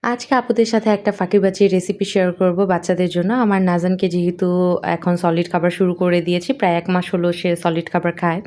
আজকে আপুদের সাথে একটা ফাঁকিবাজি রেসিপি শেয়ার করব বাচ্চাদের জন্য। আমার নাজানকে যেহেতু এখন সলিড খাবার শুরু করে দিয়েছি, প্রায় ১ মাস হলো সে সলিড খাবার খায়।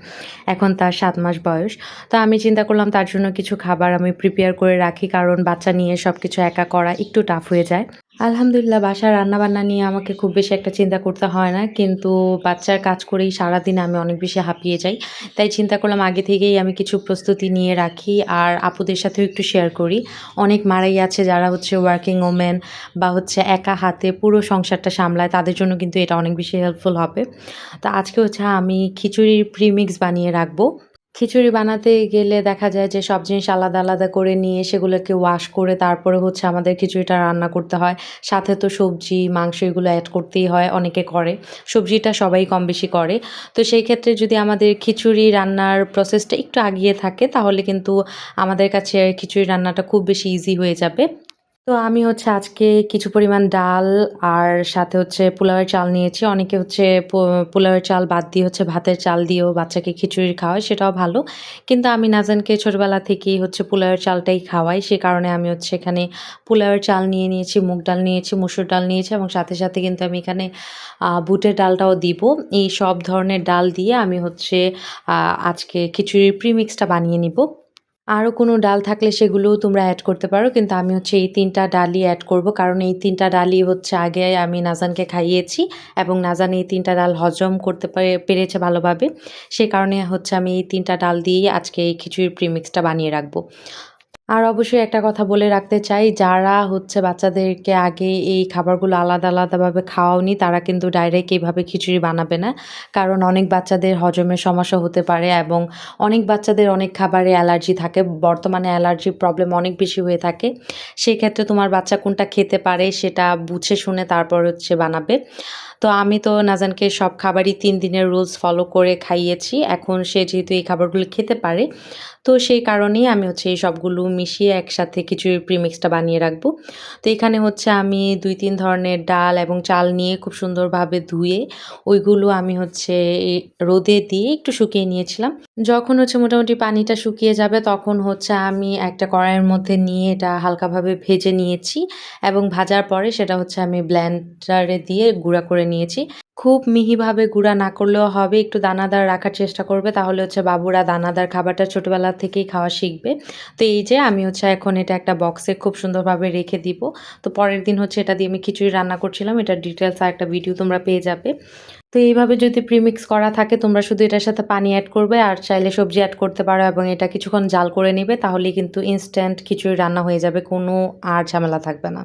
এখন তার ৭ মাস বয়স। তো আমি চিন্তা করলাম তার জন্য কিছু খাবার আমি প্রিপেয়ার করে রাখি। কারণ বাচ্চা নিয়ে সবকিছু একা করা একটু টাফ হয়ে যায়। আলহামদুলিল্লাহ বাসার রান্নাবান্না নিয়ে আমাকে খুব বেশি একটা চিন্তা করতে হয় না। কিন্তু বাচ্চার কাজ করেই সারাদিন আমি অনেক বেশি হাঁপিয়ে যাই। তাই চিন্তা করলাম আগে থেকেই আমি কিছু প্রস্তুতি নিয়ে রাখি আর আপুদের সাথেও একটু শেয়ার করি। অনেক মারাই আছে যারা হচ্ছে ওয়ার্কিং ওমেন বা হচ্ছে একা হাতে পুরো সংসারটা সামলায়, তাদের জন্য কিন্তু এটা অনেক বেশি হেল্পফুল হবে। তো আজকে হচ্ছে আমি খিচুড়ির প্রিমিক্স বানিয়ে রাখবো। খিচুড়ি বানাতে গেলে দেখা যায় যে সব জিনিস আলাদা, আলাদা করে নিয়ে সেগুলোকে ওয়াশ করে তারপরে হচ্ছে আমাদের খিচুড়িটা রান্না করতে হয়। সাথে তো সবজি, মাংস এগুলো এড করতেই হয়, অনেকে করে। সবজিটা সবাই কম বেশি করে। তো সেই ক্ষেত্রে যদি আমাদের খিচুড়ি রান্নার প্রসেসটা একটু আগিয়ে থাকে তাহলে কিন্তু আমাদের কাছে খিচুড়ি রান্নাটা খুব বেশি ইজি হয়ে যাবে। তো আমি হচ্ছে আজকে কিছু পরিমাণ ডাল আর সাথে হচ্ছে পোলাওয়ের চাল নিয়েছি। অনেকে হচ্ছে পোলাওয়ের চাল বাদ দিয়ে হচ্ছে ভাতের চাল দিয়েও বাচ্চাকে খিচুড়ি খাওয়ায়, সেটাও ভালো। কিন্তু আমি নাজানকে ছোটবেলা থেকেই হচ্ছে পোলাওয়ের চালটাই খাওয়াই। সে কারণে আমি হচ্ছে এখানে পোলাওয়ের চাল নিয়ে নিয়েছি, মুগ ডাল নিয়েছি, মসুর ডাল নিয়েছি এবং সাথে, সাথে কিন্তু আমি এখানে বুটের ডালটাও দিব। এই সব ধরনের ডাল দিয়ে আমি হচ্ছে আ আজকে খিচুড়ির প্রিমিক্সটা বানিয়ে নিব। আরও কোনো ডাল থাকলে সেগুলোও তোমরা এড করতে পারো। কিন্তু আমি হচ্ছে এই ৩ টা ডালই এড করব। কারণ এই ৩ টা ডালই হচ্ছে আগে আমি নাজানকে খাইয়েছি এবং নাজান এই ৩ টা ডাল হজম করতে পেরেছে ভালোভাবে। সে কারণে হচ্ছে আমি এই ৩ টা ডাল দিয়েই আজকে এই খিচুড়ির প্রিমিক্সটা বানিয়ে রাখবো। আর অবশ্যই একটা কথা বলে রাখতে চাই, যারা হচ্ছে বাচ্চাদেরকে আগে এই খাবারগুলো আলাদা, আলাদাভাবে খাওয়াওনি তারা কিন্তু ডাইরেক্ট এভাবে খিচুড়ি বানাবে না। কারণ অনেক বাচ্চাদের হজমের সমস্যা হতে পারে এবং অনেক বাচ্চাদের অনেক খাবারে অ্যালার্জি থাকে। বর্তমানে অ্যালার্জির প্রবলেম অনেক বেশি হয়ে থাকে। সেক্ষেত্রে তোমার বাচ্চা কোনটা খেতে পারে সেটা বুঝে শুনে তারপর হচ্ছে বানাবে। তো আমি তো নাজানকে সব খাবারই ৩ দিনের রুলস ফলো করে খাইয়েছি। এখন সে যেহেতু এই খাবারগুলো খেতে পারে, তো সেই কারণেই আমি হচ্ছে এই সবগুলো মিশিয়ে একসাথে খিচুড়ির প্রিমিক্সটা বানিয়ে রাখবো। তো এখানে হচ্ছে আমি ২-৩ ধরনের ডাল এবং চাল নিয়ে খুব সুন্দরভাবে ধুয়ে ওইগুলো আমি হচ্ছে রোদে দিয়ে একটু শুকিয়ে নিয়েছিলাম। যখন হচ্ছে মোটামুটি পানিটা শুকিয়ে যাবে তখন হচ্ছে আমি একটা কড়াইয়ের মধ্যে নিয়ে এটা হালকাভাবে ভেজে নিয়েছি এবং ভাজার পরে সেটা হচ্ছে আমি ব্লেন্ডারে দিয়ে গুঁড়া করে নিয়েছি। খুব মিহিভাবে গুঁড়া না করলেও হবে, একটু দানাদার রাখার চেষ্টা করবে, তাহলে হচ্ছে বাবুরা দানাদার খাবারটা ছোটবেলা থেকেই খাওয়া শিখবে। তো এই যে আমি হচ্ছে এখন এটা একটা বক্সে খুব সুন্দরভাবে রেখে দিব। তো পরের দিন হচ্ছে এটা দিয়ে আমি খিচুড়ি রান্না করছিলাম। এটার ডিটেইলস আরেকটা ভিডিও তোমরা পেয়ে যাবে। তো এইভাবে যদি প্রিমিক্স করা থাকে তোমরা শুধু এটার সাথে পানি এড করবে আর চাইলে সবজি এড করতে পারো এবং এটা কিছুক্ষণ জাল করে নিবে, তাহলেই কিন্তু ইনস্ট্যান্ট খিচুড়ি রান্না হয়ে যাবে। কোনো আর ঝামেলা থাকবে না।